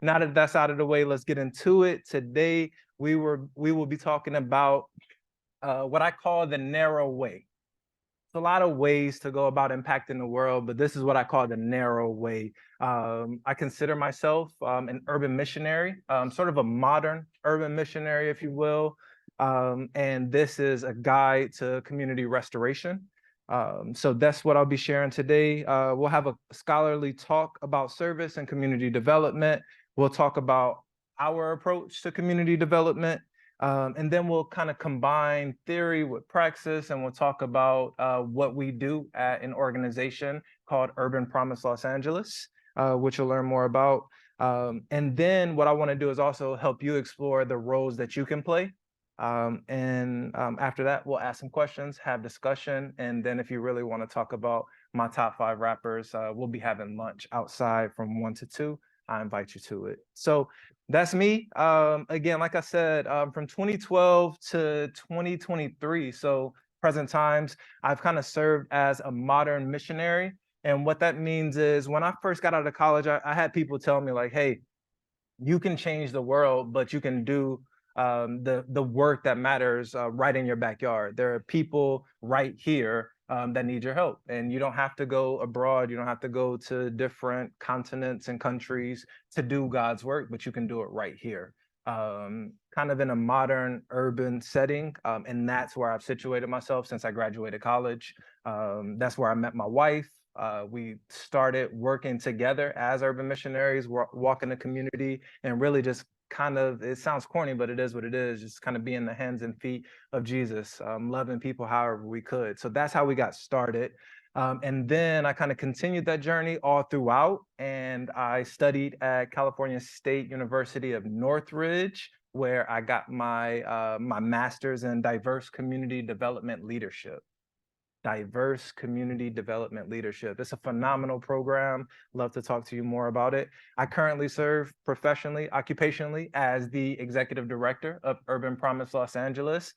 now that that's out of the way, let's get into it. Today, we will be talking about what I call the narrow way. There's a lot of ways to go about impacting the world, but this is what I call the narrow way. I consider myself an urban missionary, sort of a modern urban missionary, if you will. And this is a guide to community restoration. So that's what I'll be sharing today. We'll have a scholarly talk about service and community development. We'll talk about our approach to community development. And then we'll kind of combine theory with praxis, and we'll talk about what we do at an organization called Urban Promise Los Angeles, which you'll learn more about. And then what I want to do is also help you explore the roles that you can play. After that, we'll ask some questions, have discussion, and then if you really want to talk about my top 5 rappers, we'll be having lunch outside from 1 to 2. I invite you to it. So that's me. Again, like I said, from 2012 to 2023, so present times, I've kind of served as a modern missionary. And what that means is when I first got out of college, I had people tell me like, hey, you can change the world, but you can do the work that matters right in your backyard. There are people right here that need your help, and you don't have to go abroad. You don't have to go to different continents and countries to do God's work, but you can do it right here, kind of in a modern urban setting. And that's where I've situated myself since I graduated college. That's where I met my wife. We started working together as urban missionaries, walking the community, and really just kind of, it sounds corny, but it is what it is, just kind of being the hands and feet of Jesus, loving people however we could. So that's how we got started. And then I kind of continued that journey all throughout, and I studied at California State University of Northridge, where I got my master's in diverse community development leadership. Diverse Community Development Leadership. It's a phenomenal program. Love to talk to you more about it. I currently serve professionally, occupationally, as the executive director of Urban Promise Los Angeles.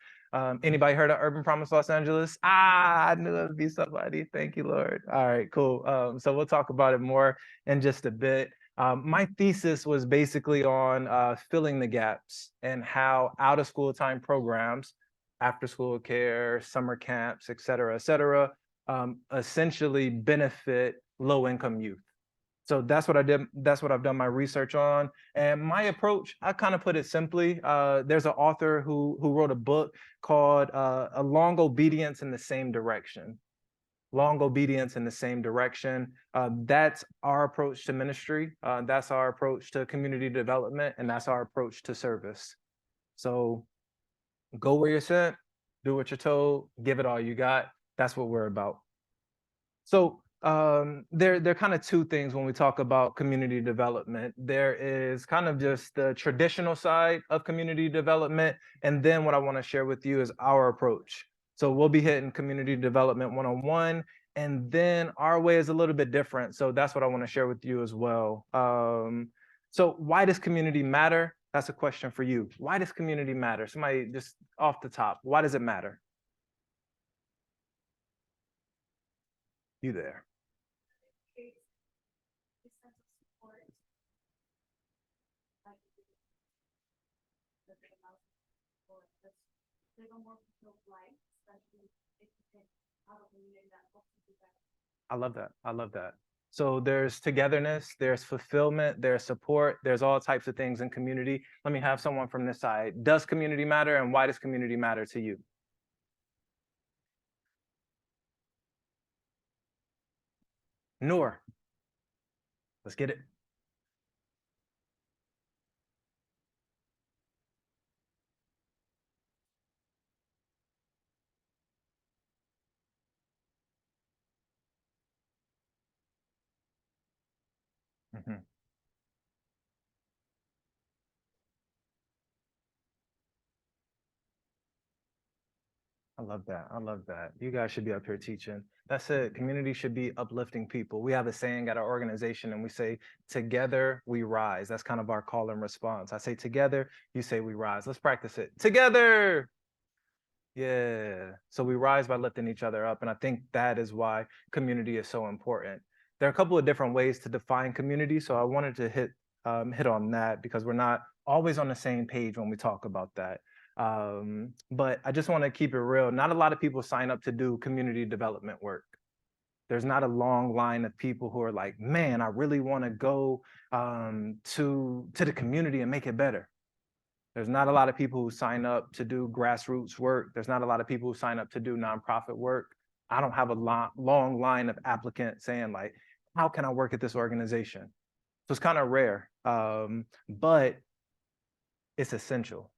Anybody heard of Urban Promise Los Angeles? I knew it would be somebody. Thank you, Lord. All right, cool. So we'll talk about it more in just a bit. My thesis was basically on filling the gaps and how out of school time programs, after school care, summer camps, et cetera, essentially benefit low income youth. So that's what I did. That's what I've done my research on. And my approach, I kind of put it simply. There's an author who wrote a book called A Long Obedience in the Same Direction. Long obedience in the same direction. That's our approach to ministry. That's our approach to community development, and that's our approach to service. So go where you're sent, do what you're told, give it all you got. That's what we're about. So there are kind of two things when we talk about community development. There is kind of just the traditional side of community development, and then what I want to share with you is our approach. So we'll be hitting community development 101, and then our way is a little bit different. So that's what I want to share with you as well. So why does community matter? That's a question for you. Why does community matter? Somebody just off the top, why does it matter? You there? I love that. I love that. So there's togetherness, there's fulfillment, there's support, there's all types of things in community. Let me have someone from this side. Does community matter, and why does community matter to you? Noor, let's get it. Mhm. I love that. I love that. You guys should be up here teaching. That's it. Community should be uplifting people. We have a saying at our organization, and we say, together we rise. That's kind of our call and response. I say together, you say we rise. Let's practice it. Together. Yeah. So we rise by lifting each other up. And I think that is why community is so important. There are a couple of different ways to define community. So I wanted to hit hit on that because we're not always on the same page when we talk about that. But I just want to keep it real. Not a lot of people sign up to do community development work. There's not a long line of people who are like, man, I really want to go to the community and make it better. There's not a lot of people who sign up to do grassroots work. There's not a lot of people who sign up to do nonprofit work. I don't have a long line of applicants saying like, how can I work at this organization? So it's kind of rare, but it's essential.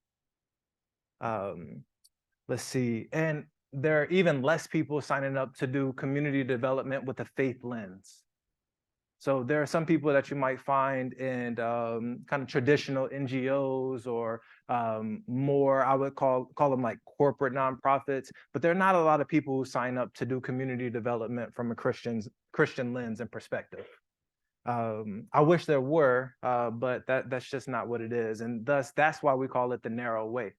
Let's see. And there are even less people signing up to do community development with a faith lens. So there are some people that you might find in kind of traditional NGOs or more, I would call them like corporate nonprofits, but there are not a lot of people who sign up to do community development from a Christian lens and perspective. I wish there were, but that's just not what it is. And thus, that's why we call it the narrow way.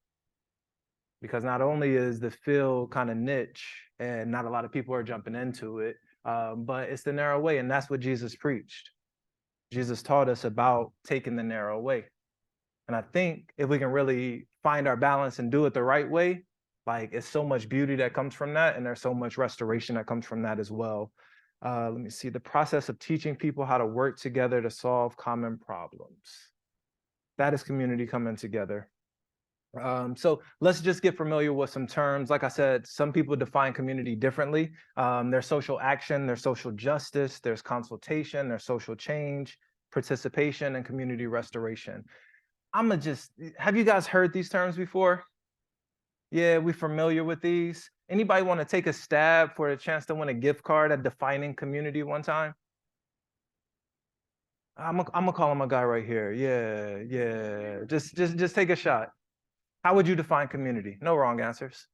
Because not only is the field kind of niche and not a lot of people are jumping into it, but it's the narrow way. And that's what Jesus preached. Jesus taught us about taking the narrow way. And I think if we can really find our balance and do it the right way, like it's so much beauty that comes from that. And there's so much restoration that comes from that as well. Let me see, the process of teaching people how to work together to solve common problems. That is community coming together. So let's just get familiar with some terms. Like I said, some people define community differently. There's social action, there's social justice, there's consultation, there's social change, participation, and community restoration. Have you guys heard these terms before? Yeah, we familiar with these. Anybody want to take a stab for a chance to win a gift card at defining community one time? I'm gonna call him a guy right here. Yeah. Just take a shot. How would you define community? No wrong answers.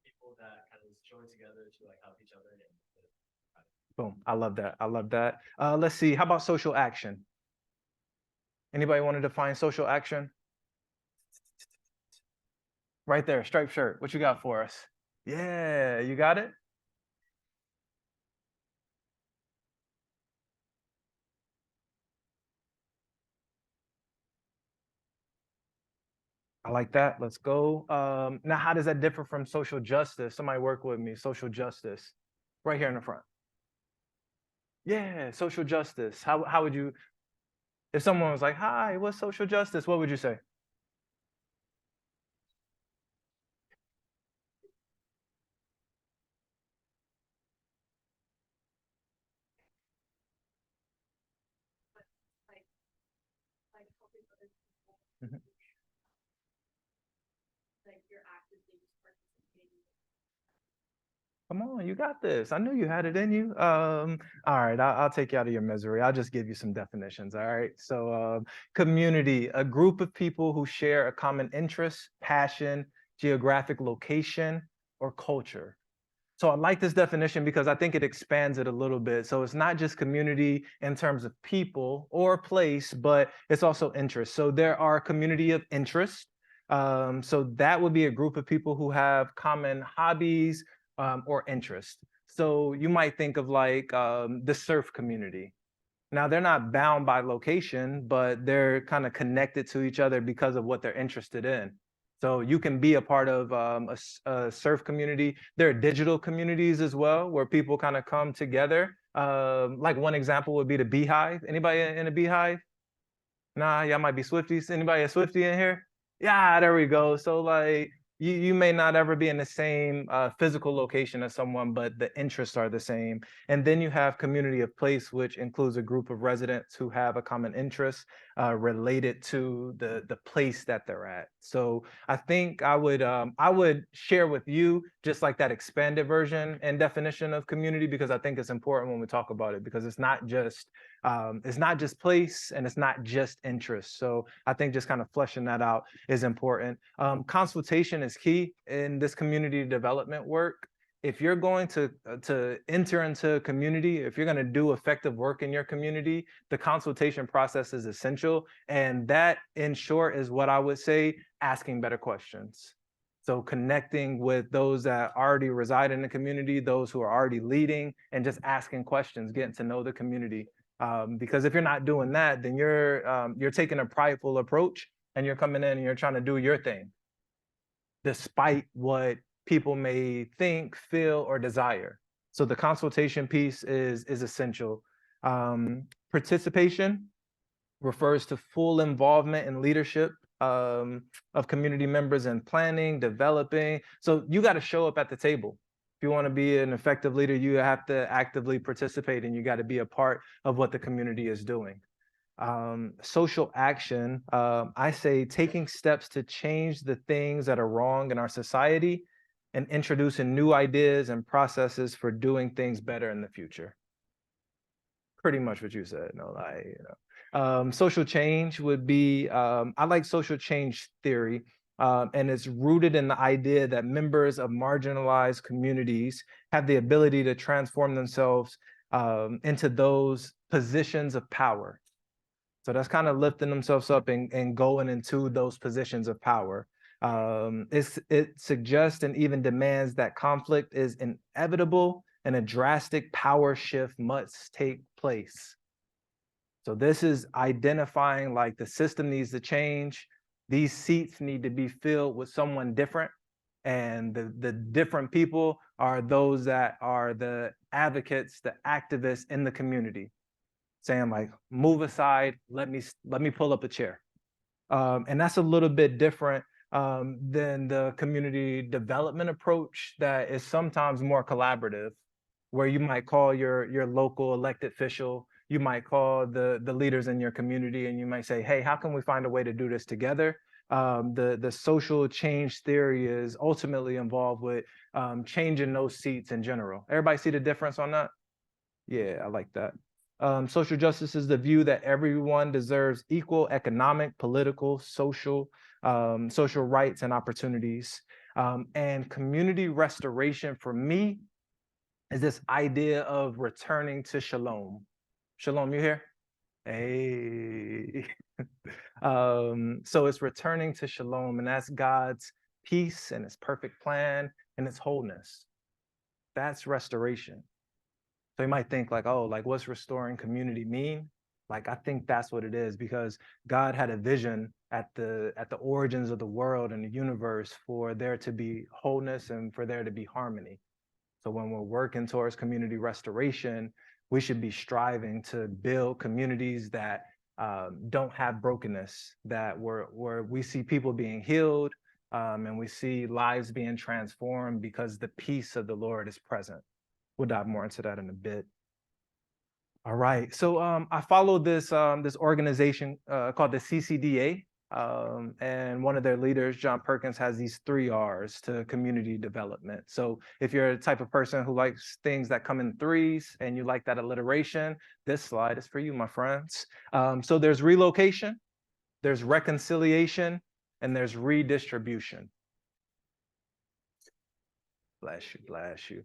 People that kind of join together to like help each other. Boom. I love that. I love that. Let's see. How about social action? Anybody want to define social action? Right there, striped shirt. What you got for us? Yeah, you got it? I like that. Let's go. Now, how does that differ from social justice? Somebody work with me. Social justice. Right here in the front. Yeah, social justice. How would you, if someone was like, hi, what's social justice? What would you say? Mhm. Like you're actively participating. Come on, you got this. I knew you had it in you. All right, I'll take you out of your misery. I'll just give you some definitions. All right. So, community, a group of people who share a common interest, passion, geographic location, or culture. So I like this definition because I think it expands it a little bit. So it's not just community in terms of people or place, but it's also interest. So there are community of interest. So that would be a group of people who have common hobbies or interests. So you might think of like the surf community. Now they're not bound by location, but they're kind of connected to each other because of what they're interested in. So you can be a part of a surf community. There are digital communities as well, where people kind of come together. Like one example would be the Beehive. Anybody in a Beehive? Nah, y'all might be Swifties. Anybody a Swiftie in here? Yeah, there we go. So like you may not ever be in the same physical location as someone, but the interests are the same. And then you have community of place, which includes a group of residents who have a common interest related to the place that they're at. So I think I would share with you just like that expanded version and definition of community because I think it's important when we talk about it because it's not just place and it's not just interest. So I think just kind of fleshing that out is important. Consultation is key in this community development work. If you're going to enter into a community, if you're going to do effective work in your community, the consultation process is essential. And that, in short, is what I would say, asking better questions. So connecting with those that already reside in the community, those who are already leading, and just asking questions, getting to know the community. Because if you're not doing that, then you're taking a prideful approach and you're coming in and you're trying to do your thing, despite what people may think, feel, or desire. So the consultation piece is essential. Participation refers to full involvement in leadership of community members in planning, developing. So you got to show up at the table. If you want to be an effective leader, you have to actively participate and you got to be a part of what the community is doing. Social action, I say taking steps to change the things that are wrong in our society and introducing new ideas and processes for doing things better in the future. Pretty much what you said, no lie, you know. Social change would be, I like social change theory, and it's rooted in the idea that members of marginalized communities have the ability to transform themselves into those positions of power. So that's kind of lifting themselves up and going into those positions of power. It suggests and even demands that conflict is inevitable and a drastic power shift must take place. So this is identifying like the system needs to change. These seats need to be filled with someone different. And the different people are those that are the advocates, the activists in the community, saying like, move aside, let me pull up a chair. And that's a little bit different than the community development approach that is sometimes more collaborative, where you might call your local elected official, you might call the leaders in your community, and you might say, hey, how can we find a way to do this together? The social change theory is ultimately involved with changing those seats in general. Everybody see the difference on that? Yeah, I like that. Social justice is the view that everyone deserves equal economic, political, social rights and opportunities. And community restoration for me is this idea of returning to shalom. Shalom, you here? Hey. So it's returning to shalom, and that's God's peace and his perfect plan and its wholeness. That's restoration. So you might think like, oh, like what's restoring community mean? Like, I think that's what it is, because God had a vision at the origins of the world and the universe for there to be wholeness and for there to be harmony. So when we're working towards community restoration, we should be striving to build communities that don't have brokenness, that where we see people being healed and we see lives being transformed because the peace of the Lord is present. We'll dive more into that in a bit. All right, so I follow this organization called the CCDA, and one of their leaders, John Perkins, has these 3 R's to community development. So if you're the type of person who likes things that come in threes and you like that alliteration, this slide is for you, my friends. So there's relocation, there's reconciliation, and there's redistribution. Bless you, bless you.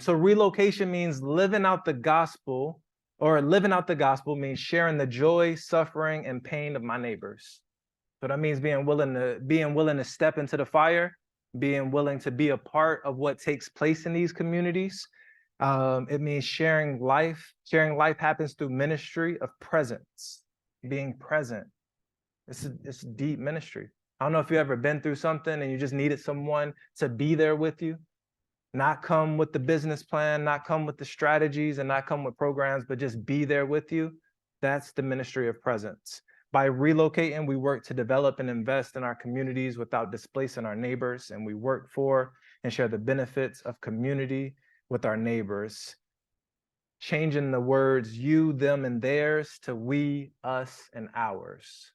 So relocation means living out the gospel, or living out the gospel means sharing the joy, suffering, and pain of my neighbors. So that means being willing to step into the fire, being willing to be a part of what takes place in these communities. It means sharing life. Sharing life happens through ministry of presence, being present. It's deep ministry. I don't know if you've ever been through something and you just needed someone to be there with you. Not come with the business plan, not come with the strategies, and not come with programs, but just be there with you. That's the ministry of presence. By relocating, we work to develop and invest in our communities without displacing our neighbors, and we work for and share the benefits of community with our neighbors. Changing the words you, them, and theirs to we, us, and ours.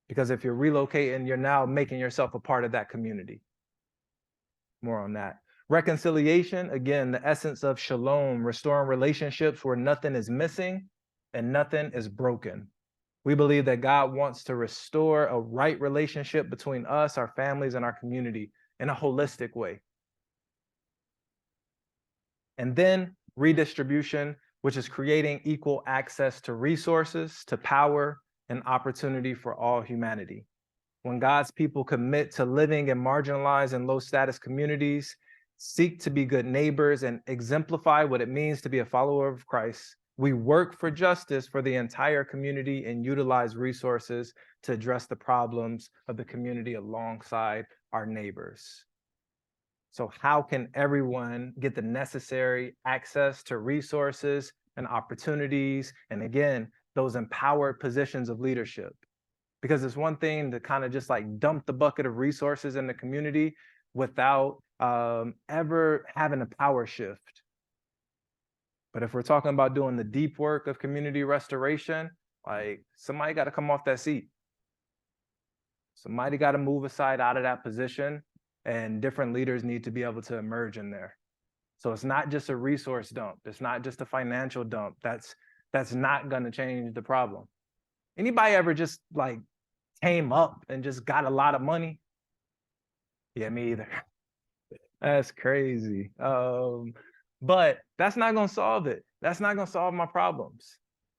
Because if you're relocating, you're now making yourself a part of that community. More on that. Reconciliation, again, the essence of shalom, restoring relationships where nothing is missing and nothing is broken. We believe that God wants to restore a right relationship between us, our families, and our community in a holistic way. And then redistribution, which is creating equal access to resources, to power, and opportunity for all humanity. When God's people commit to living in marginalized and low-status communities, seek to be good neighbors, and exemplify what it means to be a follower of Christ, We work for justice for the entire community and utilize resources to address the problems of the community alongside our neighbors. So how can everyone get the necessary access to resources and opportunities? And again, those empowered positions of leadership. Because it's one thing to kind of just like dump the bucket of resources in the community without ever having a power shift. But if we're talking about doing the deep work of community restoration, like somebody got to come off that seat. Somebody got to move aside out of that position, and different leaders need to be able to emerge in there. So it's not just a resource dump. It's not just a financial dump. That's not going to change the problem. Anybody ever just like came up and just got a lot of money? Yeah, me either. That's crazy. But that's not going to solve it. That's not going to solve my problems.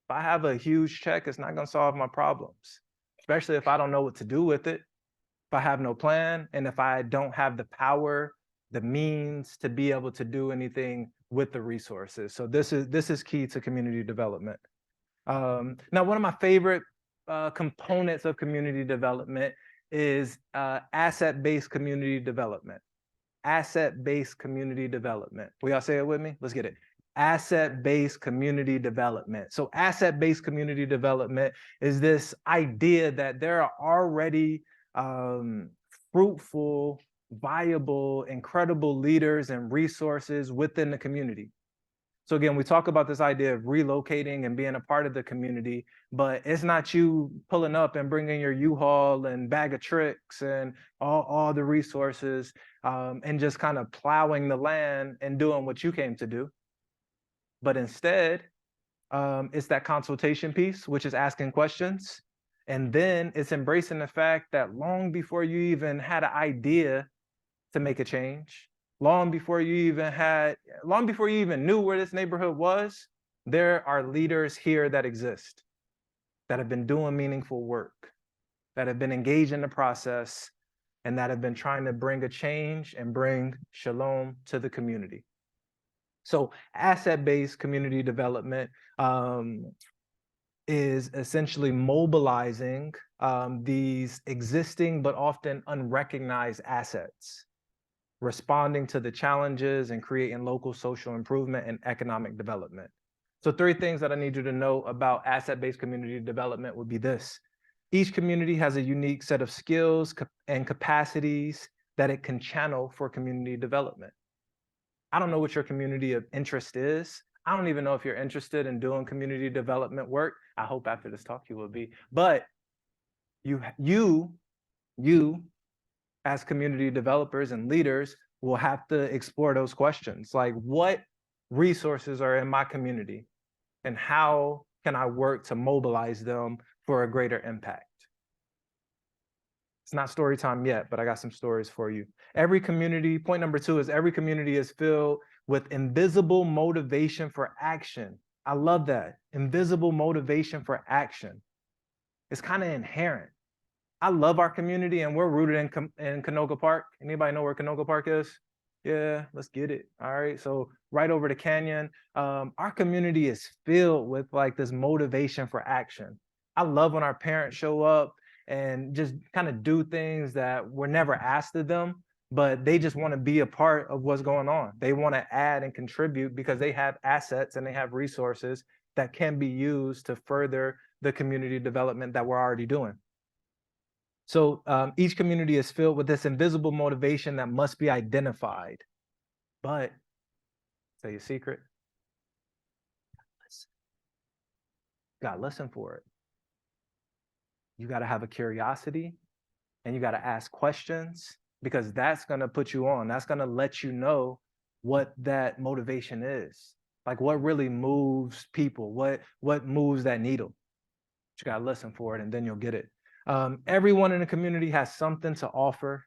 If I have a huge check, it's not going to solve my problems, especially if I don't know what to do with it, if I have no plan, and if I don't have the power, the means to be able to do anything with the resources. So this is key to community development. Now, one of my favorite components of community development is asset-based community development. Asset-based community development. Will y'all say it with me? Let's get it. Asset-based community development. So asset-based community development is this idea that there are already fruitful, viable, incredible leaders and resources within the community. So again, we talk about this idea of relocating and being a part of the community, but it's not you pulling up and bringing your U-Haul and bag of tricks and all the resources and just kind of plowing the land and doing what you came to do. But instead, it's that consultation piece, which is asking questions. And then it's embracing the fact that long before you even had an idea to make a change, long before you even knew where this neighborhood was, there are leaders here that exist, that have been doing meaningful work, that have been engaged in the process, and that have been trying to bring a change and bring shalom to the community. So asset-based community development is essentially mobilizing these existing but often unrecognized assets, responding to the challenges and creating local social improvement and economic development. So 3 things that I need you to know about asset-based community development would be this. Each community has a unique set of skills and capacities that it can channel for community development. I don't know what your community of interest is. I don't even know if you're interested in doing community development work. I hope after this talk you will be. But you as community developers and leaders will have to explore those questions. Like, what resources are in my community and how can I work to mobilize them for a greater impact? It's not story time yet, but I got some stories for you. Every community, point number 2 is every community is filled with invisible motivation for action. I love that. Invisible motivation for action. It's kind of inherent. I love our community and we're rooted in Canoga Park. Anybody know where Canoga Park is? Yeah, let's get it. All right. So right over the canyon, our community is filled with like this motivation for action. I love when our parents show up and just kind of do things that were never asked of them, but they just want to be a part of what's going on. They want to add and contribute because they have assets and they have resources that can be used to further the community development that we're already doing. So each community is filled with this invisible motivation that must be identified. But, tell you a secret, you gotta listen for it. You gotta have a curiosity and you gotta ask questions, because that's gonna put you on. That's gonna let you know what that motivation is. Like what really moves people, what moves that needle. You gotta listen for it and then you'll get it. Everyone in the community has something to offer.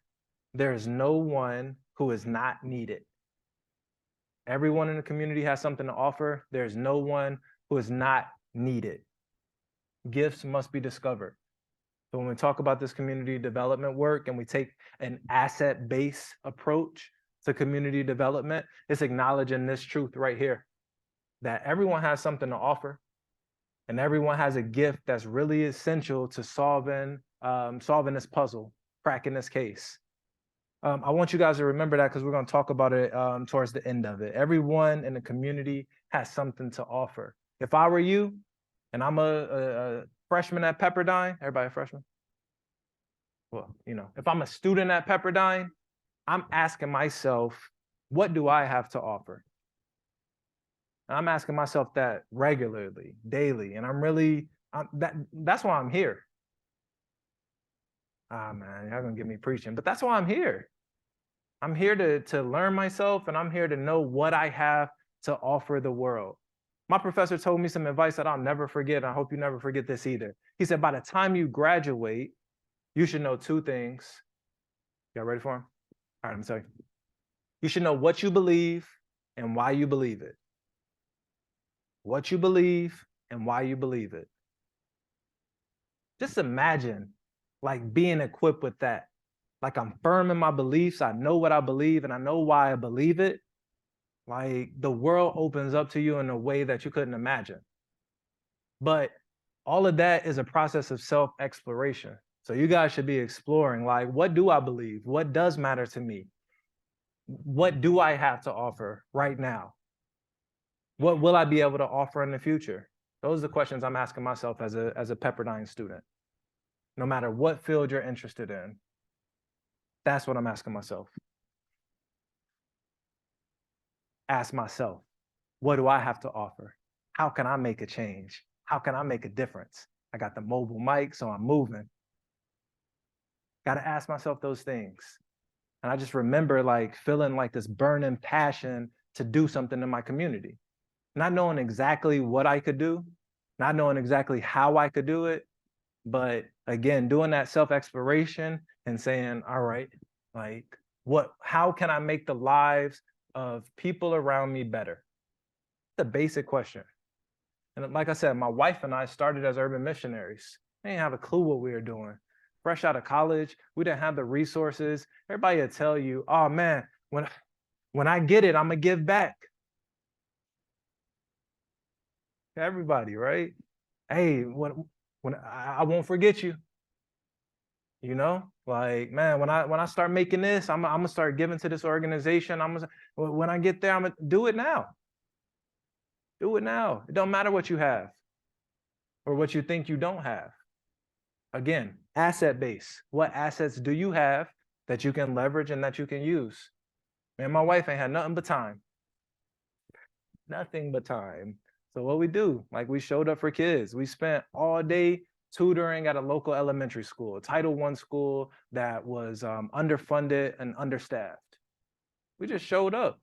There is no one who is not needed. Everyone in the community has something to offer. There's no one who is not needed. Gifts must be discovered. So when we talk about this community development work and we take an asset-based approach to community development, it's acknowledging this truth right here. that everyone has something to offer, and everyone has a gift that's really essential to solving this puzzle, cracking this case. I want you guys to remember that because we're going to talk about it towards the end of it. Everyone in the community has something to offer. If I were you, and I'm a freshman at Pepperdine, everybody a freshman? Well, if I'm a student at Pepperdine, I'm asking myself, what do I have to offer? And I'm asking myself that regularly, daily, and that's why I'm here. Ah, man, y'all gonna get me preaching, but that's why I'm here. I'm here to learn myself, and I'm here to know what I have to offer the world. My professor told me some advice that I'll never forget, and I hope you never forget this either. He said, by the time you graduate, you should know two things. Y'all ready for him? All right, let me tell you. You should know what you believe and why you believe it. What you believe and why you believe it. Just imagine like being equipped with that. Like I'm firm in my beliefs. I know what I believe and I know why I believe it. Like the world opens up to you in a way that you couldn't imagine. But all of that is a process of self-exploration. So you guys should be exploring, like, what do I believe? What does matter to me? What do I have to offer right now? What will I be able to offer in the future? Those are the questions I'm asking myself as a Pepperdine student. No matter what field you're interested in, that's what I'm asking myself. Ask myself, what do I have to offer? How can I make a change? How can I make a difference? I got the mobile mic, so I'm moving. Got to ask myself those things. And I just remember like feeling like this burning passion to do something in my community. Not knowing exactly what I could do, not knowing exactly how I could do it, but again, doing that self-exploration and saying, all right, like how can I make the lives of people around me better? The basic question. And like I said, my wife and I started as urban missionaries. We didn't have a clue what we were doing. Fresh out of college, we didn't have the resources. Everybody would tell you, oh man, when I get it, I'm gonna give back. Everybody, right? Hey, when I won't forget you. Like, man, when I start making this, I'm gonna start giving to this organization. When I get there, I'm gonna do it now. Do it now. It don't matter what you have or what you think you don't have. Again, asset base. What assets do you have that you can leverage and that you can use? Man, my wife ain't had nothing but time. Nothing but time. So what we do, like we showed up for kids. We spent all day tutoring at a local elementary school, a Title I school that was underfunded and understaffed. We just showed up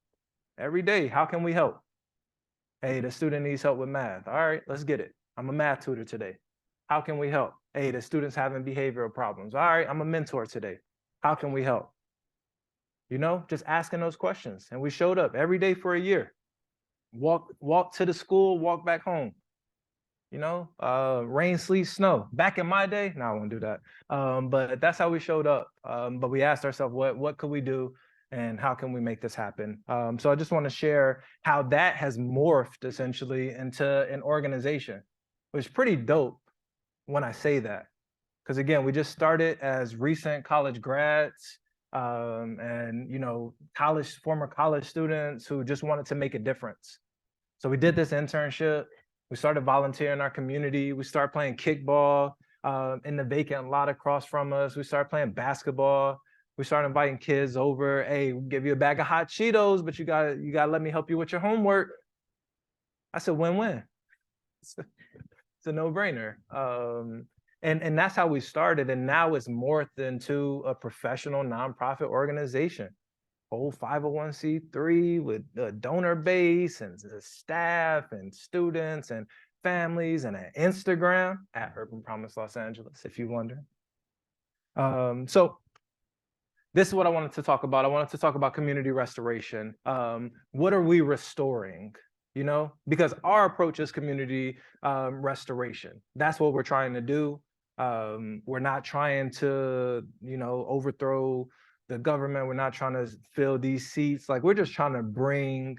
every day. How can we help? Hey, the student needs help with math. All right, let's get it. I'm a math tutor today. How can we help? Hey, the student's having behavioral problems. All right, I'm a mentor today. How can we help? Just asking those questions. And we showed up every day for a year. Walk to the school, walk back home. Rain, sleet, snow. Back in my day, no, I won't do that. But that's how we showed up. But we asked ourselves, what could we do and how can we make this happen? So I just want to share how that has morphed essentially into an organization, which is pretty dope when I say that. Because again, we just started as recent college grads and former college students who just wanted to make a difference. So we did this internship. We started volunteering in our community. We started playing kickball in the vacant lot across from us. We started playing basketball. We started inviting kids over. Hey, we'll give you a bag of hot Cheetos, but you gotta let me help you with your homework. I said, win-win. It's a no-brainer. And that's how we started. And now it's morphed into a professional nonprofit organization. Whole 501c3 with a donor base and staff and students and families and an Instagram at Urban Promise Los Angeles, if you wonder. So this is what I wanted to talk about. I wanted to talk about community restoration. What are we restoring? Because our approach is community restoration. That's what we're trying to do. We're not trying to, overthrow the government. We're not trying to fill these seats. Like we're just trying to bring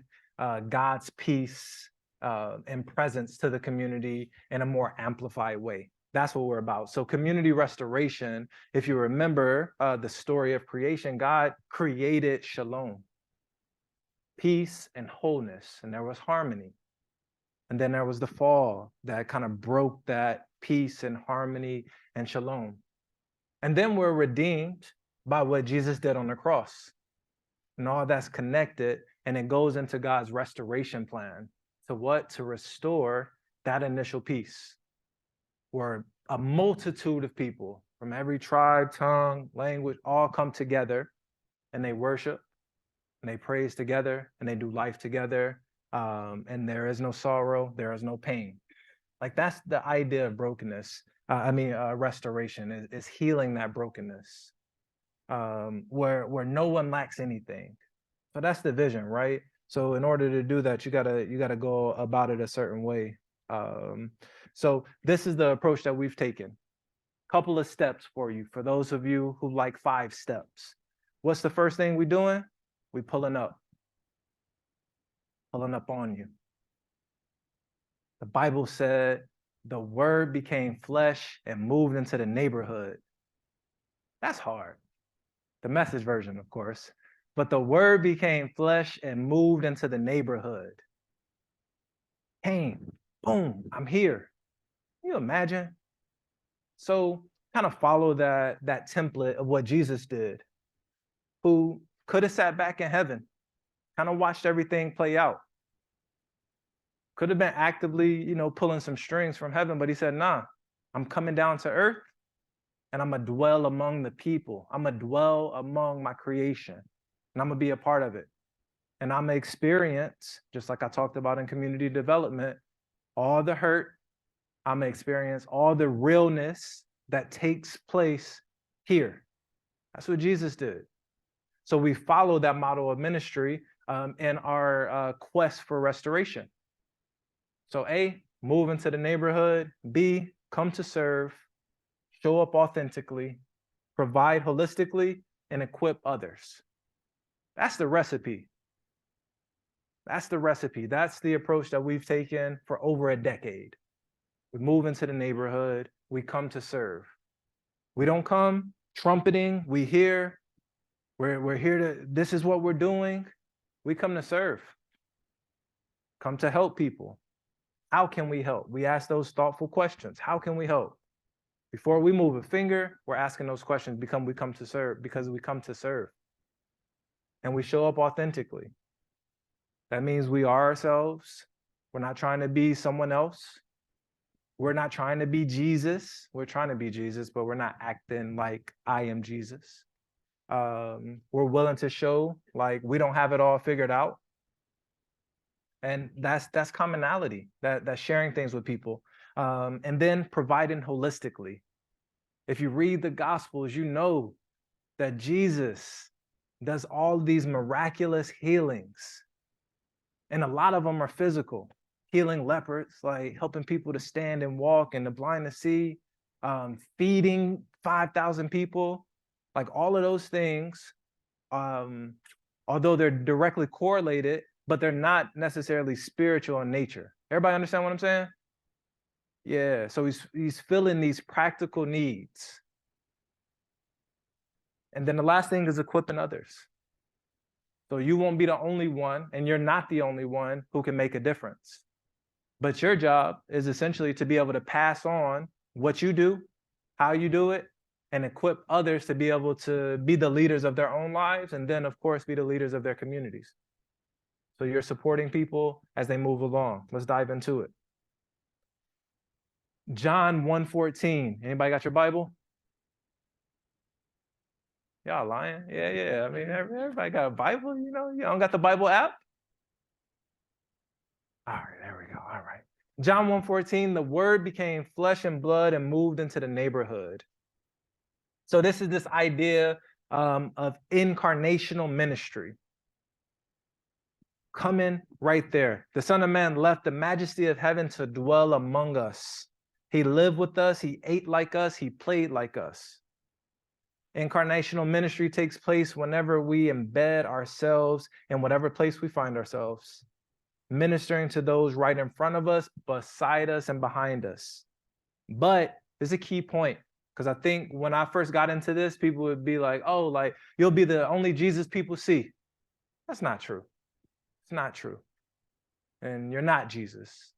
God's peace and presence to the community in a more amplified way. That's what we're about. So community restoration, if you remember the story of creation, God created shalom, peace and wholeness, and there was harmony. And then there was the fall that kind of broke that peace and harmony and shalom. And then we're redeemed by what Jesus did on the cross. And all that's connected, and it goes into God's restoration plan. To what? To restore that initial peace, where a multitude of people from every tribe, tongue, language, all come together and they worship and they praise together and they do life together. And there is no sorrow, there is no pain. Like that's the idea of brokenness. Restoration is healing that brokenness, where no one lacks anything. So that's the vision, right? So in order to do that, you gotta go about it a certain way. So this is the approach that we've taken. Couple of steps for you, for those of you who like 5 steps. What's the first thing we doing? We pulling up on you. The Bible said the word became flesh and moved into the neighborhood. That's hard. The Message version, of course. But the word became flesh and moved into the neighborhood. Came, boom, I'm here. Can you imagine? So kind of follow that template of what Jesus did, who could have sat back in heaven, kind of watched everything play out. Could have been actively, pulling some strings from heaven, but he said, nah, I'm coming down to earth and I'm gonna dwell among the people. I'm gonna dwell among my creation and I'm gonna be a part of it. And I'm gonna experience, just like I talked about in community development, all the hurt. I'm gonna experience all the realness that takes place here. That's what Jesus did. So we follow that model of ministry in our quest for restoration. So A, move into the neighborhood. B, come to serve, show up authentically, provide holistically, and equip others. That's the recipe. That's the recipe. That's the approach that we've taken for over a decade. We move into the neighborhood. We come to serve. We don't come trumpeting. We're here to, this is what we're doing. We come to serve. Come to help people. How can we help? We ask those thoughtful questions. How can we help? Before we move a finger, we're asking those questions because we come to serve. And we show up authentically. That means we are ourselves. We're not trying to be someone else. We're not trying to be Jesus. We're trying to be Jesus, but we're not acting like I am Jesus. We're willing to show like we don't have it all figured out. And that's commonality, that's sharing things with people. And then providing holistically. If you read the Gospels, you know that Jesus does all these miraculous healings. And a lot of them are physical, healing lepers, like helping people to stand and walk and the blind to see, feeding 5,000 people, like all of those things, although they're directly correlated, but they're not necessarily spiritual in nature. Everybody understand what I'm saying? Yeah, so he's filling these practical needs. And then the last thing is equipping others. So you won't be the only one, and you're not the only one who can make a difference. But your job is essentially to be able to pass on what you do, how you do it, and equip others to be able to be the leaders of their own lives, and then, of course, be the leaders of their communities. So you're supporting people as they move along. Let's dive into it. John 1:14. Anybody got your Bible? Y'all lying? Yeah. I mean, everybody got a Bible, you don't got the Bible app? All right, there we go. All right. John 1:14, the word became flesh and blood and moved into the neighborhood. So this is this idea of incarnational ministry. Coming right there. The Son of Man left the majesty of heaven to dwell among us. He lived with us. He ate like us. He played like us. Incarnational ministry takes place whenever we embed ourselves in whatever place we find ourselves. ministering to those right in front of us, beside us, and behind us. But there's a key point, because I think when I first got into this, people would be like, oh, like, you'll be the only Jesus people see. That's not true. It's not true. And you're not Jesus.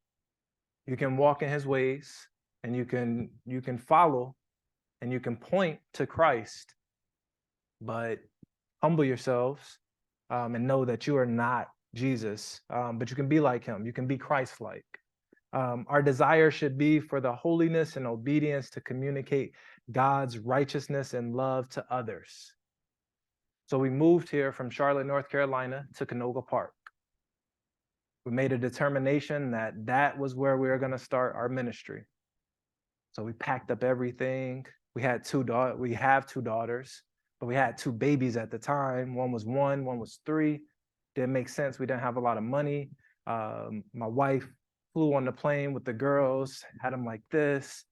You can walk in his ways, and you can follow, and you can point to Christ, but humble yourselves and know that you are not Jesus, but you can be like him. You can be Christ-like. Our desire should be for the holiness and obedience to communicate God's righteousness and love to others. So we moved here from Charlotte, North Carolina to Canoga Park. We made a determination that that was where we were going to start our ministry. So we packed up everything. We have two daughters, but we had two babies at the time. One was 1, one was 3. Didn't make sense. We didn't have a lot of money. My wife flew on the plane with the girls, had them like this.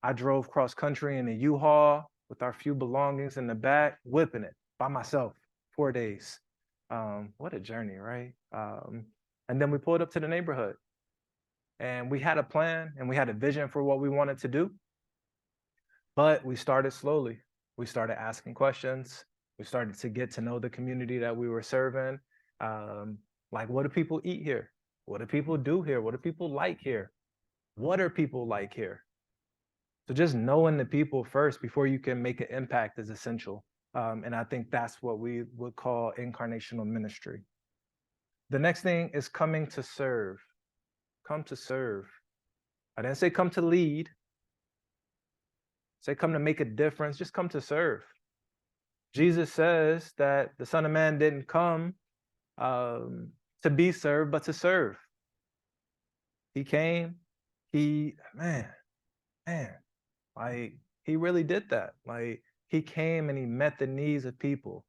I drove cross country in a U-Haul with our few belongings in the back, whipping it by myself, 4 days. What a journey, right? And then we pulled up to the neighborhood, and we had a plan and we had a vision for what we wanted to do. But we started slowly. We started asking questions. We started to get to know the community that we were serving. Like, what do people eat here? What do people do here? What do people like here? What are people like here? So just knowing the people first before you can make an impact is essential. And I think that's what we would call incarnational ministry. The next thing is coming to serve. Come to serve. I didn't say come to lead. Say come to make a difference. Just come to serve. Jesus says that the Son of Man didn't come to be served, but to serve. He came, man, like, he really did that. Like, he came and he met the needs of people.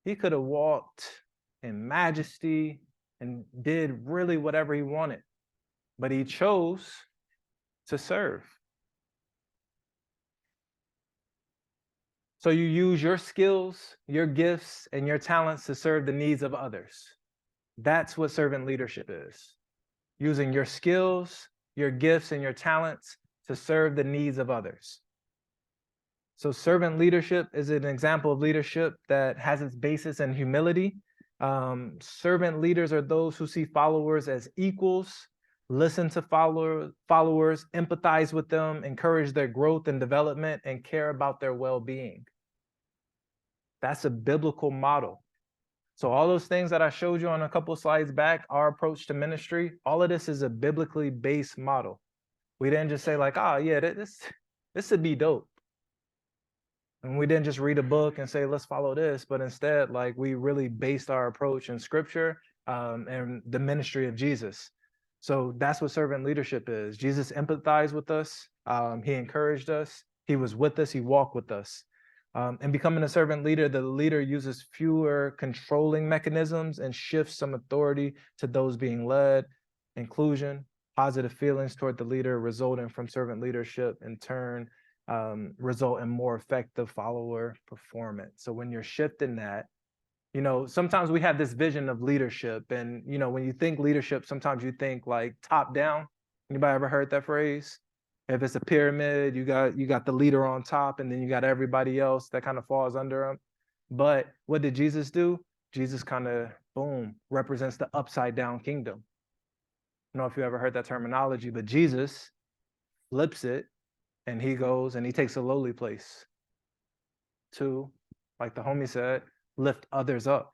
He could have walked in majesty and did really whatever he wanted, but he chose to serve. So you use your skills, your gifts, and your talents to serve the needs of others. That's what servant leadership is. Using your skills, your gifts, and your talents to serve the needs of others. So servant leadership is an example of leadership that has its basis in humility. Servant leaders are those who see followers as equals, listen to followers, empathize with them, encourage their growth and development, and care about their well-being. That's a biblical model. So all those things that I showed you on a couple of slides back, our approach to ministry, all of this is a biblically based model. We didn't just say like, oh yeah, this would be dope. And we didn't just read a book and say, let's follow this, but instead, like, we really based our approach in scripture and the ministry of Jesus. So that's what servant leadership is. Jesus empathized with us. He encouraged us. He was with us. He walked with us. And becoming a servant leader, the leader uses fewer controlling mechanisms and shifts some authority to those being led. Inclusion, positive feelings toward the leader resulting from servant leadership in turn result in more effective follower performance. So when you're shifting that, you know, sometimes we have this vision of leadership, and, you know, when you think leadership, sometimes you think like top down. Anybody ever heard that phrase? If it's a pyramid, you got the leader on top, and then you got everybody else that kind of falls under him. But what did Jesus do? Jesus kind of, boom, represents the upside down kingdom. I don't know if you ever heard that terminology, but Jesus flips it, and he goes and he takes a lowly place to, like the homie said, lift others up.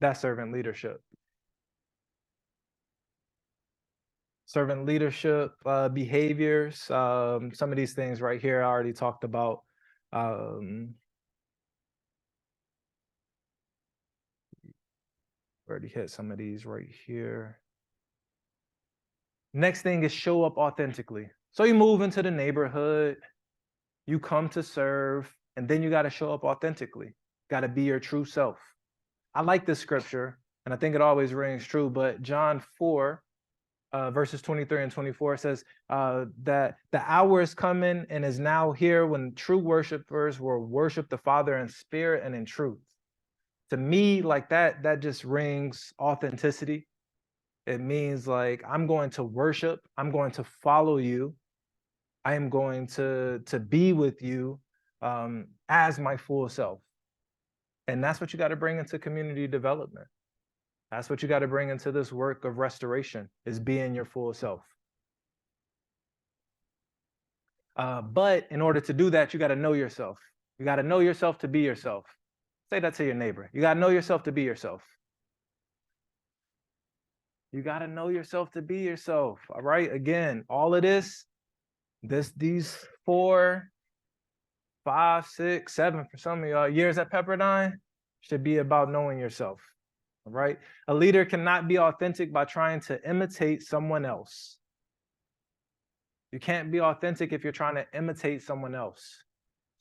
That's servant leadership. Servant leadership behaviors. Some of these things right here I already talked about. Already hit some of these right here. Next thing is show up authentically. So you move into the neighborhood, you come to serve, and then you got to show up authentically. Got to be your true self. I like this scripture, and I think it always rings true, but John 4, verses 23 and 24 says that the hour is coming and is now here when true worshipers will worship the Father in spirit and in truth. To me, like that just rings authenticity. It means like I'm going to worship, I'm going to follow you, I am going to be with you as my full self. And that's what you got to bring into community development. That's what you got to bring into this work of restoration, is being your full self. But in order to do that, you got to know yourself. You got to know yourself to be yourself. Say that to your neighbor. You got to know yourself to be yourself. You got to know yourself to be yourself. All right. Again, all of these 4, 5, 6, 7 for some of y'all years at Pepperdine should be about knowing yourself. All right. A leader cannot be authentic by trying to imitate someone else. You can't be authentic if you're trying to imitate someone else.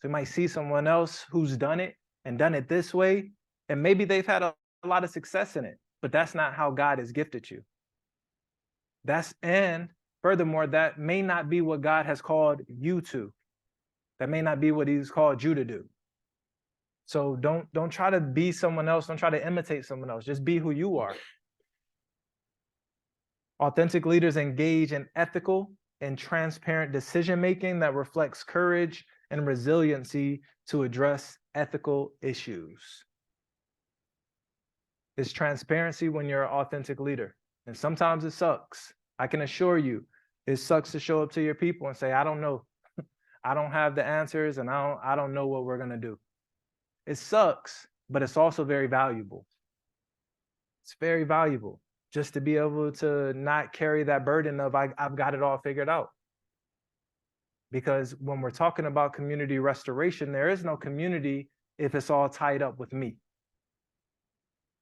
So you might see someone else who's done it and done it this way, and maybe they've had a lot of success in it, but that's not how God has gifted you. And furthermore, that may not be what God has called you to. That may not be what he's called you to do. So don't try to be someone else. Don't try to imitate someone else. Just be who you are. Authentic leaders engage in ethical and transparent decision-making that reflects courage and resiliency to address ethical issues. It's transparency when you're an authentic leader. And sometimes it sucks. I can assure you, it sucks to show up to your people and say, I don't know. I don't have the answers, and I don't know what we're going to do. It sucks, but it's also very valuable. It's very valuable just to be able to not carry that burden of I've got it all figured out. Because when we're talking about community restoration, there is no community if it's all tied up with me.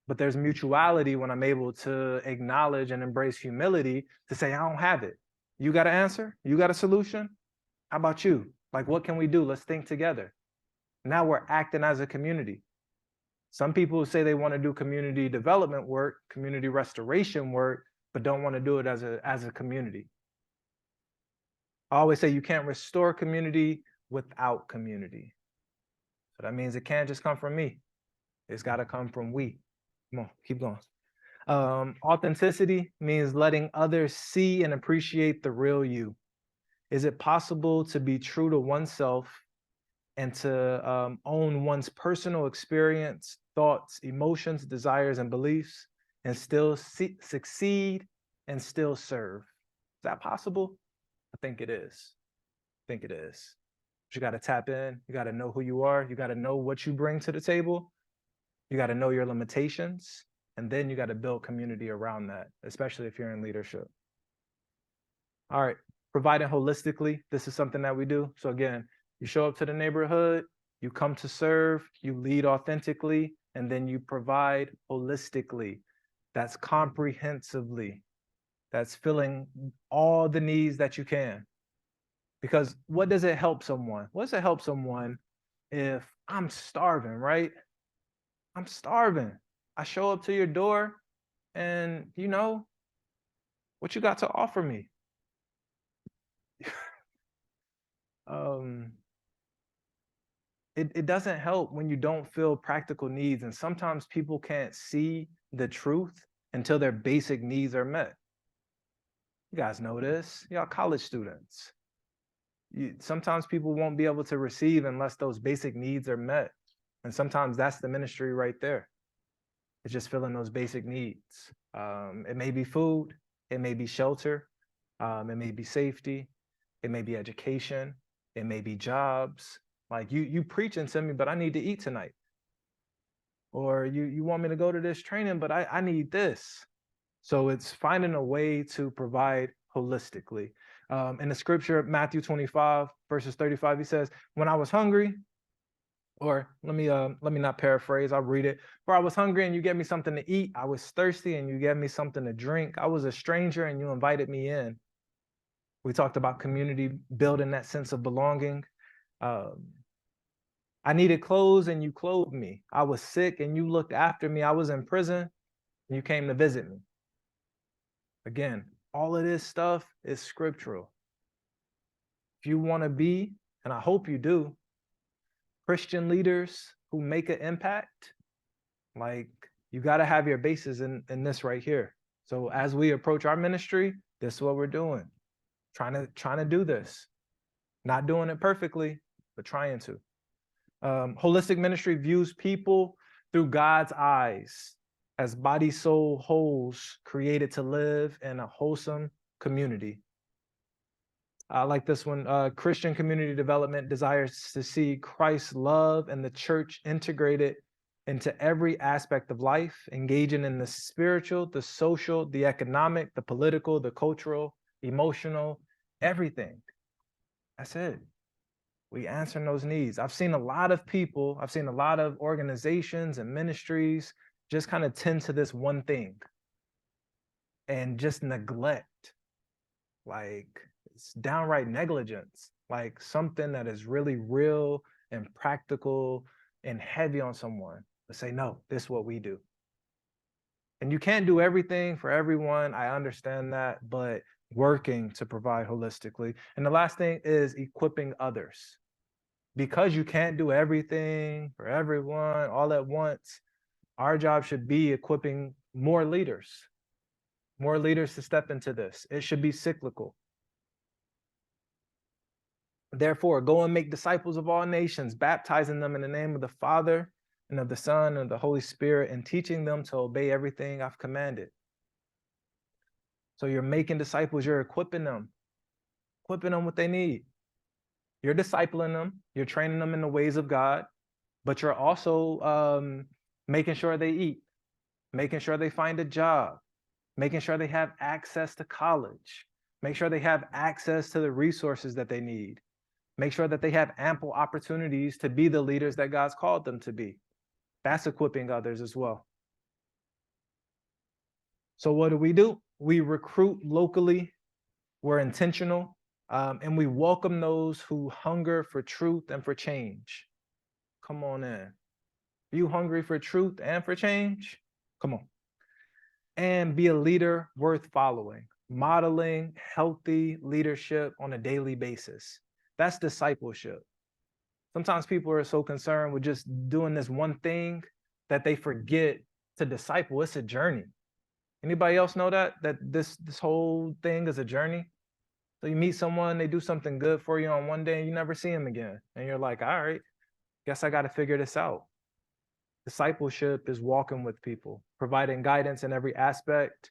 But there's mutuality when I'm able to acknowledge and embrace humility to say, I don't have it. You got an answer? You got a solution? How about you? Like, what can we do? Let's think together. Now we're acting as a community. Some people say they want to do community development work, community restoration work, but don't want to do it as a community. I always say you can't restore community without community. So that means it can't just come from me. It's got to come from we. Come on, keep going. Authenticity means letting others see and appreciate the real you. Is it possible to be true to oneself and to own one's personal experience, thoughts, emotions, desires, and beliefs, and still succeed and still serve? Is that possible? I think it is. I think it is. But you got to tap in. You got to know who you are. You got to know what you bring to the table. You got to know your limitations. And then you got to build community around that, especially if you're in leadership. All right. Providing holistically. This is something that we do. So again, you show up to the neighborhood, you come to serve, you lead authentically, and then you provide holistically. That's comprehensively. That's filling all the needs that you can. Because what does it help someone? What does it help someone if I'm starving, right? I'm starving. I show up to your door and you know what you got to offer me. It doesn't help when you don't fill practical needs. And sometimes people can't see the truth until their basic needs are met. You guys know this, y'all college students. Sometimes people won't be able to receive unless those basic needs are met. And sometimes that's the ministry right there. It's just filling those basic needs. It may be food, it may be shelter, it may be safety, it may be education, it may be jobs. Like you preaching to me, but I need to eat tonight. Or you want me to go to this training, but I need this. So it's finding a way to provide holistically. In the scripture, Matthew 25, verses 35, he says, when I was hungry, or let me not paraphrase, I'll read it. For I was hungry and you gave me something to eat. I was thirsty and you gave me something to drink. I was a stranger and you invited me in. We talked about community, building that sense of belonging. I needed clothes and you clothed me. I was sick and you looked after me. I was in prison and you came to visit me. Again, all of this stuff is scriptural. If you want to be, and I hope you do, Christian leaders who make an impact, Like, you got to have your bases in this right here. So as we approach our ministry, this is what we're doing. Trying to do this. Not doing it perfectly, but trying to. Holistic ministry views people through God's eyes as body, soul, wholes created to live in a wholesome community. I like this one. Christian community development desires to see Christ's love and the church integrated into every aspect of life, engaging in the spiritual, the social, the economic, the political, the cultural, emotional, everything. That's it. We answering those needs. I've seen a lot of people, I've seen a lot of organizations and ministries just kind of tend to this one thing and just neglect, like it's downright negligence, like something that is really real and practical and heavy on someone. But say, no, this is what we do. And you can't do everything for everyone. I understand that, but working to provide holistically. And the last thing is equipping others. Because you can't do everything for everyone all at once, our job should be equipping more leaders to step into this. It should be cyclical. Therefore, go and make disciples of all nations, baptizing them in the name of the Father and of the Son and of the Holy Spirit, and teaching them to obey everything I've commanded. So you're making disciples, you're equipping them what they need. You're discipling them, you're training them in the ways of God, but you're also making sure they eat, making sure they find a job, making sure they have access to college, make sure they have access to the resources that they need, make sure that they have ample opportunities to be the leaders that God's called them to be. That's equipping others as well. So what do? We recruit locally, we're intentional, and we welcome those who hunger for truth and for change. Come on in. Are you hungry for truth and for change? Come on. And be a leader worth following, modeling healthy leadership on a daily basis. That's discipleship. Sometimes people are so concerned with just doing this one thing that they forget to disciple. It's a journey. Anybody else know that this whole thing is a journey? So you meet someone, they do something good for you on one day and you never see them again. And you're like, all right, guess I got to figure this out. Discipleship is walking with people, providing guidance in every aspect,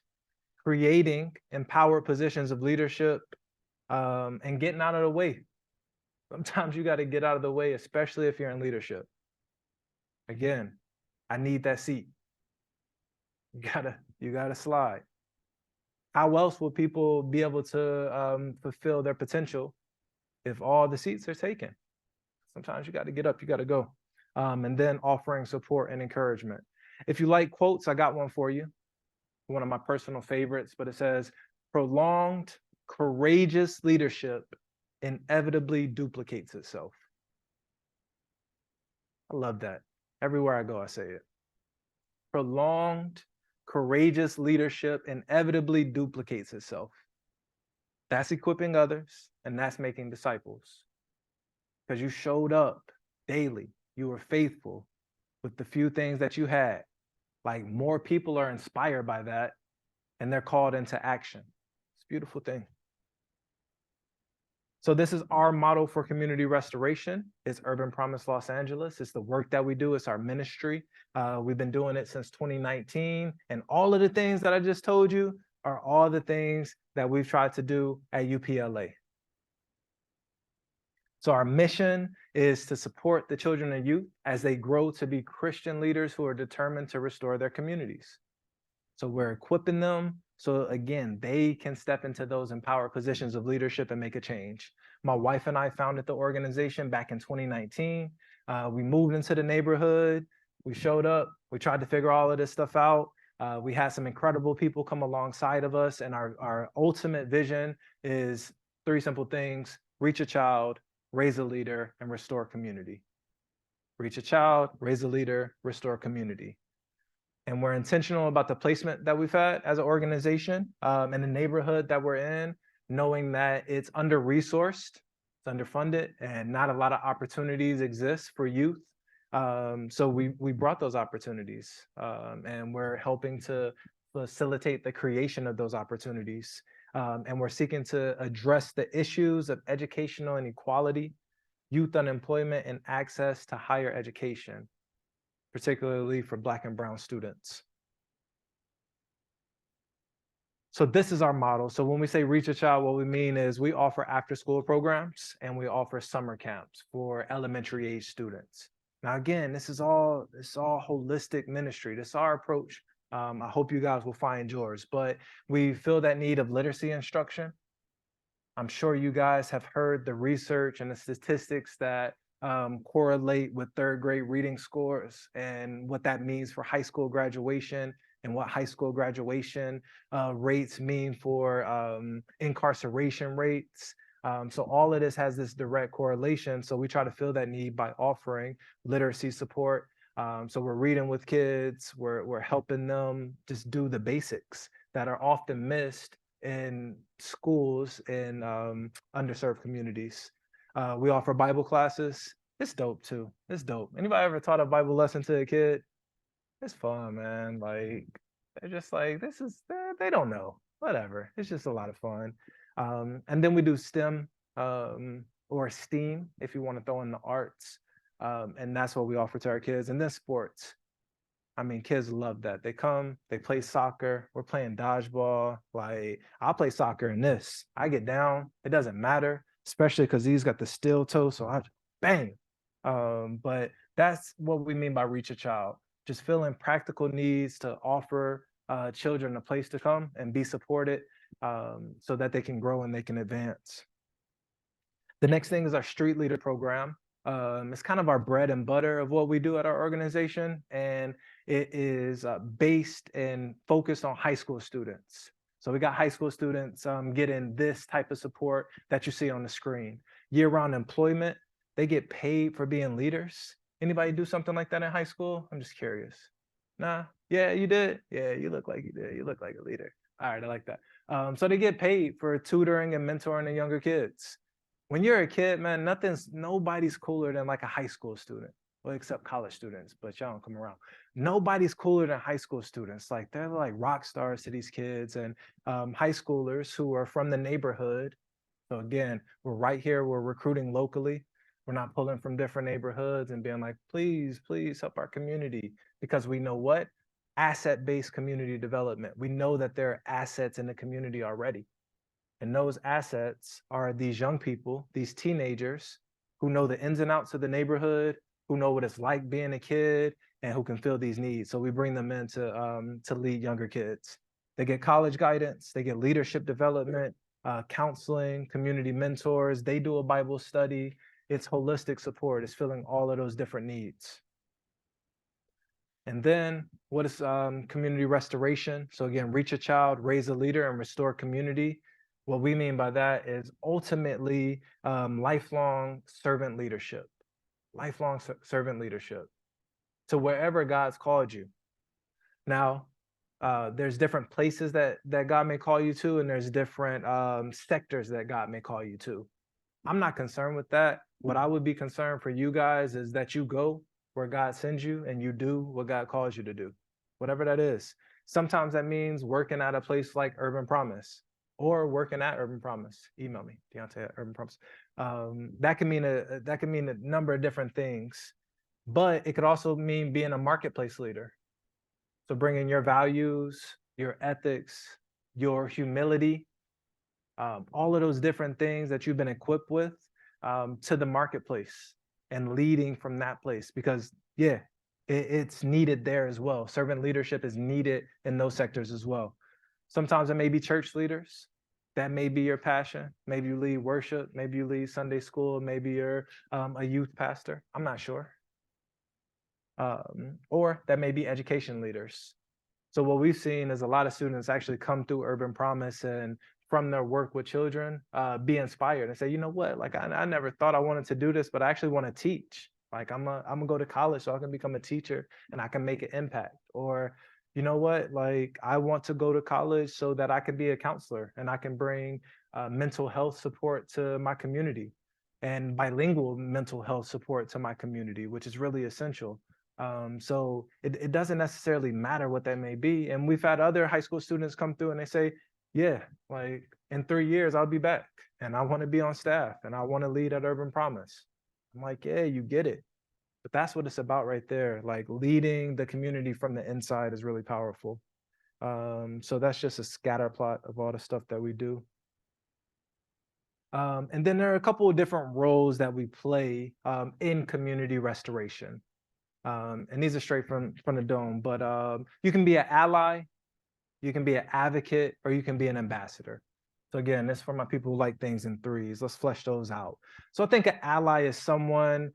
creating empowered positions of leadership, and getting out of the way. Sometimes you got to get out of the way, especially if you're in leadership. Again, I need that seat. You gotta slide. How else will people be able to fulfill their potential if all the seats are taken? Sometimes you got to get up, you got to go. And then offering support and encouragement. If you like quotes, I got one for you. One of my personal favorites, but it says, prolonged, courageous leadership inevitably duplicates itself. I love that. Everywhere I go, I say it. Prolonged, courageous leadership inevitably duplicates itself. That's equipping others, and that's making disciples. Because you showed up daily. You were faithful with the few things that you had. Like, more people are inspired by that, and they're called into action. It's a beautiful thing. So this is our model for community restoration. It's Urban Promise Los Angeles. It's the work that we do. It's our ministry. We've been doing it since 2019. And all of the things that I just told you are all the things that we've tried to do at UPLA. So our mission is to support the children and youth as they grow to be Christian leaders who are determined to restore their communities. So we're equipping them so, again, they can step into those empowered positions of leadership and make a change. My wife and I founded the organization back in 2019. We moved into the neighborhood. We showed up. We tried to figure all of this stuff out. We had some incredible people come alongside of us. And our ultimate vision is 3 simple things: reach a child, raise a leader, and restore community. Reach a child, raise a leader, restore community. And we're intentional about the placement that we've had as an organization in the neighborhood that we're in, knowing that it's under-resourced, it's underfunded, and not a lot of opportunities exist for youth. So we brought those opportunities, and we're helping to facilitate the creation of those opportunities. And we're seeking to address the issues of educational inequality, youth unemployment, and access to higher education, particularly for Black and Brown students. So this is our model. So when we say reach a child, what we mean is we offer after-school programs and we offer summer camps for elementary age students. Now, again, this is all holistic ministry. This is our approach. I hope you guys will find yours, but we feel that need of literacy instruction. I'm sure you guys have heard the research and the statistics that correlate with third grade reading scores and what that means for high school graduation and what high school graduation rates mean for incarceration rates. So all of this has this direct correlation. So we try to fill that need by offering literacy support. So we're reading with kids, we're helping them just do the basics that are often missed in schools in underserved communities. We offer Bible classes. It's dope too. It's dope. Anybody ever taught a Bible lesson to a kid? It's fun, man. Like they're just like, they don't know. Whatever. It's just a lot of fun. And then we do STEM or STEAM if you want to throw in the arts. And that's what we offer to our kids. And then sports. I mean, kids love that. They come, they play soccer. We're playing dodgeball. Like, I'll play soccer in this. I get down. It doesn't matter, especially because he's got the steel toe. So I bang. But that's what we mean by reach a child. Just filling practical needs to offer children a place to come and be supported so that they can grow and they can advance. The next thing is our street leader program. It's kind of our bread and butter of what we do at our organization, and it is based and focused on high school students. So we got high school students getting this type of support that you see on the screen. Year-round employment, they get paid for being leaders. Anybody do something like that in high school? I'm just curious. Nah, yeah, you did. Yeah, you look like you did. You look like a leader. All right, I like that. So they get paid for tutoring and mentoring the younger kids. When you're a kid, man, nobody's cooler than like a high school student. Well, except college students, but y'all don't come around. Nobody's cooler than high school students. Like they're like rock stars to these kids and high schoolers who are from the neighborhood. So again, we're right here. We're recruiting locally. We're not pulling from different neighborhoods and being like, please, please help our community. Because we know what? Asset-based community development. We know that there are assets in the community already. And those assets are these young people, these teenagers who know the ins and outs of the neighborhood, who know what it's like being a kid, and who can fill these needs. So we bring them in to lead younger kids. They get college guidance, they get leadership development, counseling, community mentors. They do a Bible study. It's holistic support. It's filling all of those different needs. And then what is community restoration? So again, reach a child, raise a leader, and restore community. What we mean by that is ultimately lifelong servant leadership, lifelong servant leadership to wherever God's called you. Now, there's different places that God may call you to, and there's different sectors that God may call you to. I'm not concerned with that. What I would be concerned for you guys is that you go where God sends you and you do what God calls you to do, whatever that is. Sometimes that means working at a place like Urban Promise or working at Urban Promise. Email me, Dionte at Urban Promise. That can mean a number of different things, but it could also mean being a marketplace leader. So bringing your values, your ethics, your humility, all of those different things that you've been equipped with to the marketplace and leading from that place, because yeah, it's needed there as well. Servant leadership is needed in those sectors as well. Sometimes it may be church leaders. That may be your passion. Maybe you lead worship. Maybe you lead Sunday school. Maybe you're a youth pastor. I'm not sure. Or that may be education leaders. So what we've seen is a lot of students actually come through Urban Promise and from their work with children, be inspired and say, you know what, like I never thought I wanted to do this, but I actually want to teach. Like I'm gonna go to college so I can become a teacher and I can make an impact. Or, you know what, like I want to go to college so that I can be a counselor and I can bring mental health support to my community. and bilingual mental health support to my community, which is really essential. So it doesn't necessarily matter what that may be. And we've had other high school students come through and they say, yeah, like in 3 years, I'll be back and I want to be on staff and I want to lead at Urban Promise. I'm like, yeah, you get it. But that's what it's about right there. Like leading the community from the inside is really powerful. So that's just a scatter plot of all the stuff that we do. And then there are a couple of different roles that we play in community restoration. And these are straight from the dome, but you can be an ally, you can be an advocate, or you can be an ambassador. So again, this is for my people who like things in threes. Let's flesh those out. So I think an ally is someone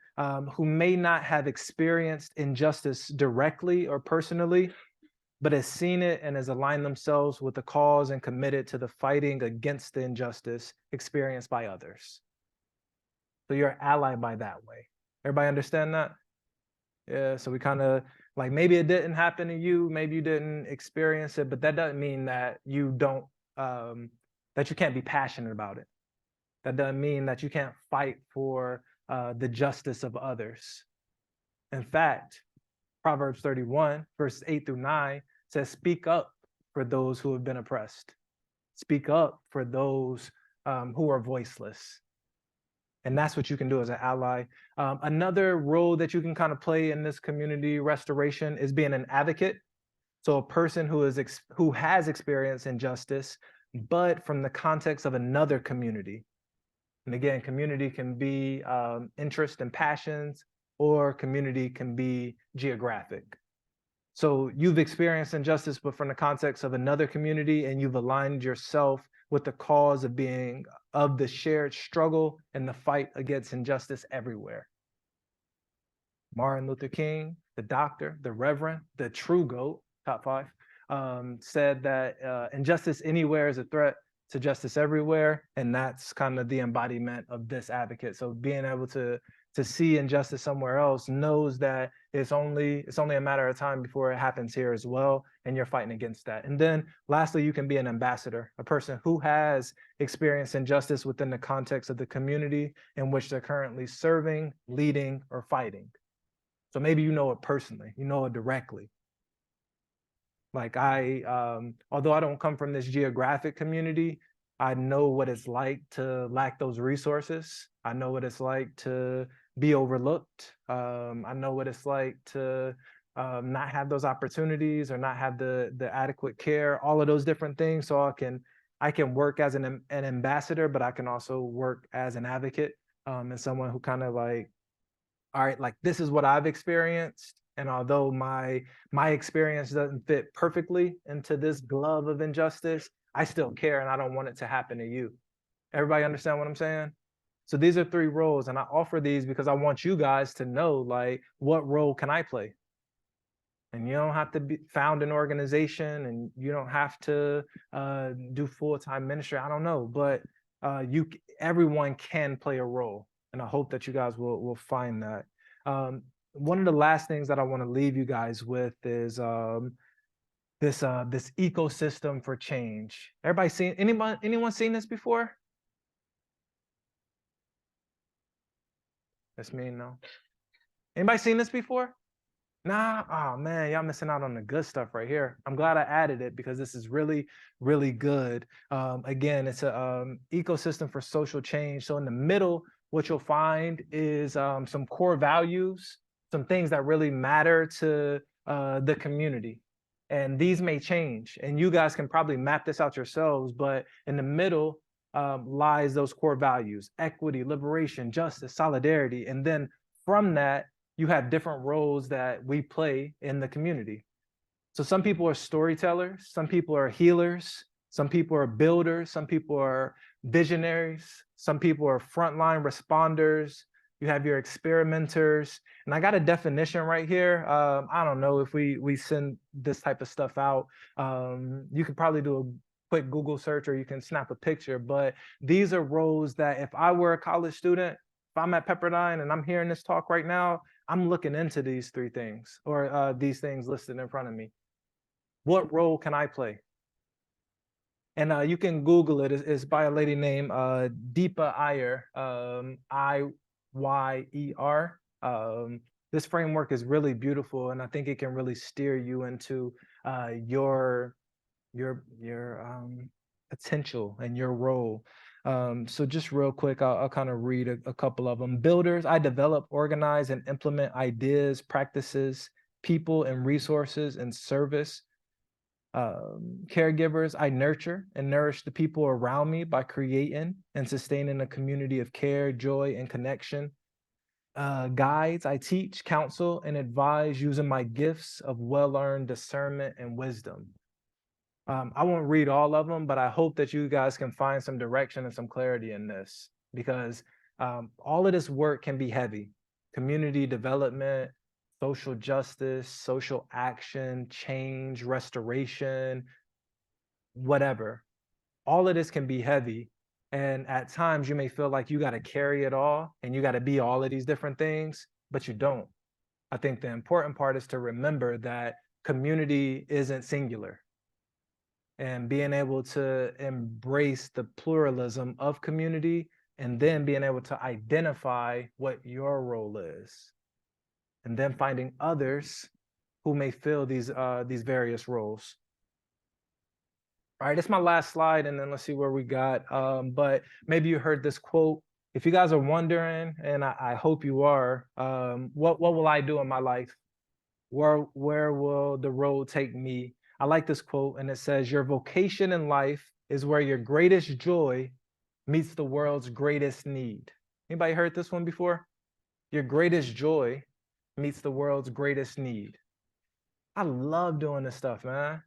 who may not have experienced injustice directly or personally, but has seen it and has aligned themselves with the cause and committed to the fighting against the injustice experienced by others. So you're an ally by that way. Everybody understand that? Yeah, so we kind of like maybe it didn't happen to you, maybe you didn't experience it, but that doesn't mean that you don't that you can't be passionate about it. That doesn't mean that you can't fight for the justice of others. In fact, Proverbs 31, verses 8 through 9 says, speak up for those who have been oppressed. Speak up for those who are voiceless. And that's what you can do as an ally. Another role that you can kind of play in this community restoration is being an advocate. So a person who has experienced injustice, but from the context of another community. And again, community can be interest and passions, or community can be geographic. So you've experienced injustice, but from the context of another community, and you've aligned yourself with the cause of being of the shared struggle and the fight against injustice everywhere. Martin Luther King, the doctor, the reverend, the true GOAT, top 5, said that injustice anywhere is a threat to justice everywhere. And that's kind of the embodiment of this advocate. So being able to see injustice somewhere else knows that it's only a matter of time before it happens here as well, and you're fighting against that. And then lastly, you can be an ambassador, a person who has experienced injustice within the context of the community in which they're currently serving, leading, or fighting. So maybe you know it personally, you know it directly. Like although I don't come from this geographic community, I know what it's like to lack those resources. I know what it's like to be overlooked. I know what it's like to not have those opportunities or not have the adequate care, all of those different things. So I can work as an ambassador, but I can also work as an advocate and someone who kind of like, all right, like this is what I've experienced. And although my experience doesn't fit perfectly into this glove of injustice, I still care and I don't want it to happen to you. Everybody understand what I'm saying? So these are 3 roles, and I offer these because I want you guys to know, like, what role can I play? And you don't have to found an organization, and you don't have to do full-time ministry. I don't know, but everyone can play a role, and I hope that you guys will find that. One of the last things that I want to leave you guys with is this ecosystem for change. Everybody seen anyone seen this before? That's me, no. Anybody seen this before? Nah, oh man, y'all missing out on the good stuff right here. I'm glad I added it because this is really, really good. Again, it's a ecosystem for social change. So in the middle, what you'll find is some core values, some things that really matter to the community. And these may change, and you guys can probably map this out yourselves, but in the middle lies those core values: equity, liberation, justice, solidarity. And then from that, you have different roles that we play in the community. So some people are storytellers, some people are healers, some people are builders, some people are visionaries, some people are frontline responders. You have your experimenters. And I got a definition right here. I don't know if we send this type of stuff out. You could probably do a quick Google search, or you can snap a picture, but these are roles that if I were a college student, if I'm at Pepperdine and I'm hearing this talk right now, I'm looking into these 3 things, or these things listed in front of me. What role can I play? And you can Google it. It's by a lady named Deepa Iyer, Iyer. This framework is really beautiful, and I think it can really steer you into your potential and your role. So just real quick, I'll kind of read a couple of them. Builders, I develop, organize, and implement ideas, practices, people, and resources in service. Caregivers, I nurture and nourish the people around me by creating and sustaining a community of care, joy, and connection. Guides, I teach, counsel, and advise using my gifts of well-earned discernment and wisdom. I won't read all of them, but I hope that you guys can find some direction and some clarity in this, because all of this work can be heavy. Community development, social justice, social action, change, restoration, whatever. All of this can be heavy. And at times you may feel like you got to carry it all and you got to be all of these different things, but you don't. I think the important part is to remember that community isn't singular, and being able to embrace the pluralism of community, and then being able to identify what your role is, and then finding others who may fill these various roles. All right, it's my last slide, and then let's see where we got. But maybe you heard this quote. If you guys are wondering, and I hope you are, what will I do in my life? Where will the road take me? I like this quote, and it says, your vocation in life is where your greatest joy meets the world's greatest need. Anybody heard this one before? Your greatest joy meets the world's greatest need. I love doing this stuff, man.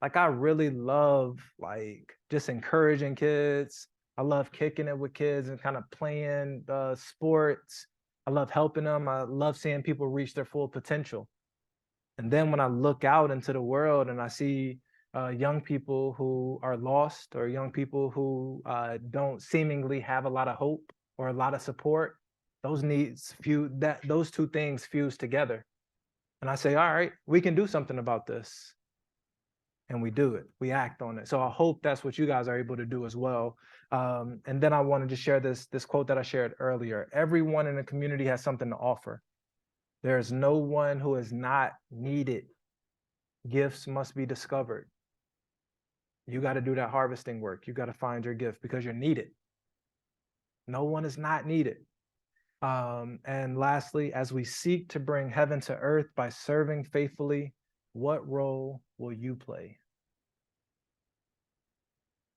Like, I really love like just encouraging kids. I love kicking it with kids and kind of playing sports. I love helping them. I love seeing people reach their full potential. And then when I look out into the world and I see young people who are lost, or young people who don't seemingly have a lot of hope or a lot of support, those two things fuse together. And I say, all right, we can do something about this. And we do it, we act on it. So I hope that's what you guys are able to do as well. And then I wanted to share this quote that I shared earlier. Everyone in the community has something to offer. There is no one who is not needed. Gifts must be discovered. You got to do that harvesting work. You got to find your gift because you're needed. No one is not needed. And lastly, as we seek to bring heaven to earth by serving faithfully, what role will you play?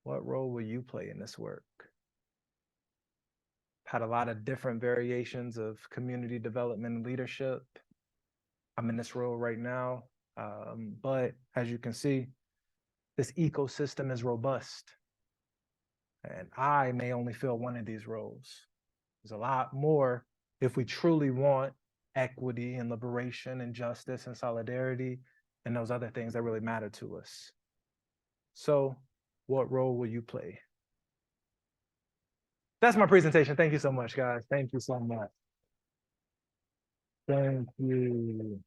What role will you play in this work? Had a lot of different variations of community development and leadership. I'm in this role right now, but as you can see, this ecosystem is robust, and I may only fill one of these roles. There's a lot more if we truly want equity and liberation and justice and solidarity and those other things that really matter to us. So, what role will you play? That's my presentation. Thank you so much, guys. Thank you so much. Thank you.